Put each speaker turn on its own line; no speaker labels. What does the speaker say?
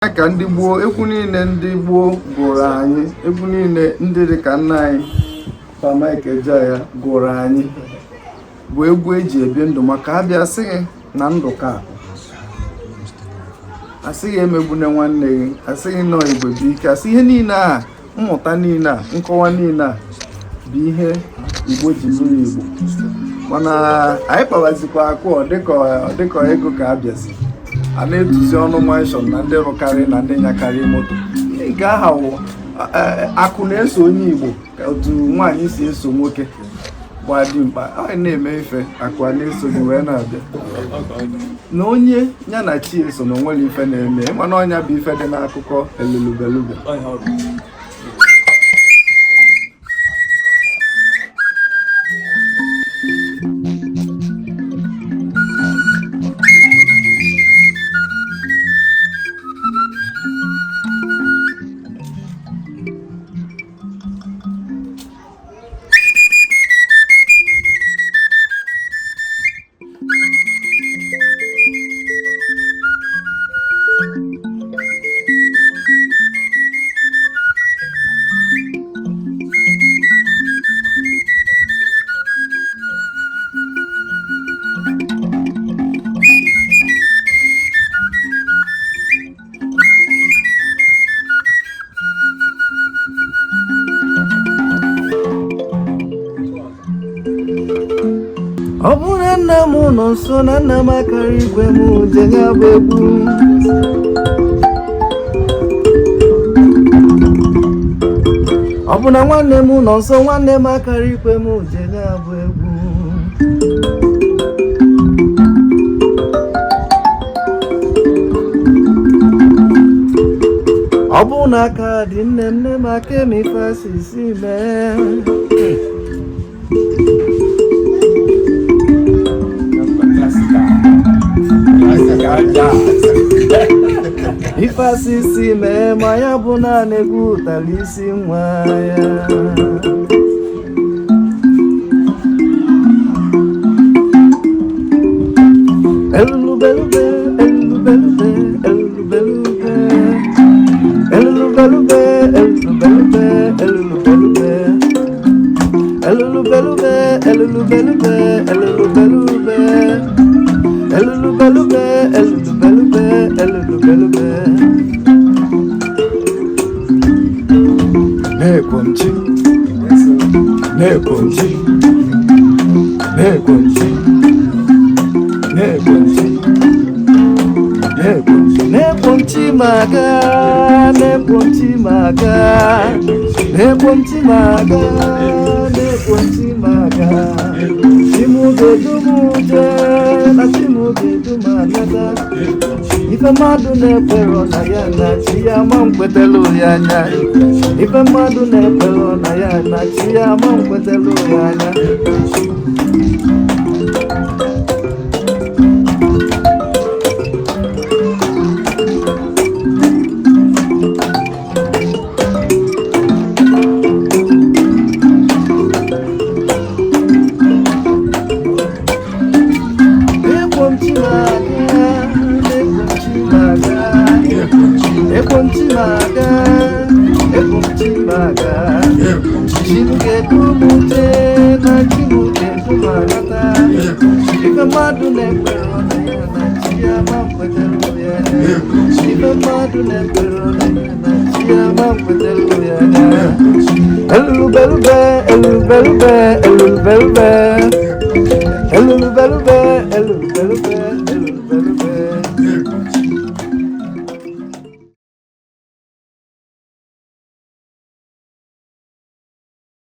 Ka ndị gboo egwu niile ndị gboo gụrụ anyị egwu niile ndị dị ka nna anyị Mike Ejeagha gụrụ anyị bụ egwu eji ebi ndụ maka abịa asịghị na ndụ ka asịghị emegbune nwanne gị asịghị nọ Igbo bụ ike asị ihe niile a mmụta niile a nkọwa niile a bụ ihe Igbo ji bụrụ Igbo mana anyị kpawazikwa akụ dịka ego ka abịazi a na-eduzi ọnụ manshọn na ndị rụkarị na ndị nyakarị moto nke aha wụ akụ na-eso onye Igbo ka otu nwaanyị si eso nwoke gbadị mkpa ọ na-eme ife akụ a na-eso gị wee na-abịa na onye ya na chi eso na onwere ife na-eme mana ọnya bụ ife dị n'akụkọ elulubelube ọ bụrụ na nna m nọ nso na nna m akara igwe m jenye bụ egwu ọ bụ na nwanne m nọ nso nwanne m akara igwe m jenye bụ egwu ọ bụ na aka dị nne m aka emife asịsị mee ife asịsị mee ma ya bụ naanị egwu ụtara isi nwa ya elulubelube elulubelube elulubelube elulubelube elulubelube elulubelube elulubelube elulubelube elulubelube elulubelube elulubelube elulubelube nekwonchi nekwonchi nekwonchi nekwonchi nekwonchi nekwonchi maga nekwonchi maga nekwonchi maga nekwonchi maga Chimugedumuje na chimugedumanaga ife mmadụ na-ekpero na ya na chi ya ma mkwetelu ya anya ife mmadụ na-ekpero na ya na chi ya ma mkwetelu ya anya Chimugedumuje na chimugedumanata ife mmadụ na-ekpero na ya na chi ya ma mkwetelu ya anya ife mmadụ na-ekpero na ya na chi ya ma mkwetelu ya anya elulubelube elulubelube elulubelube elulubelube elulubelube elulubelube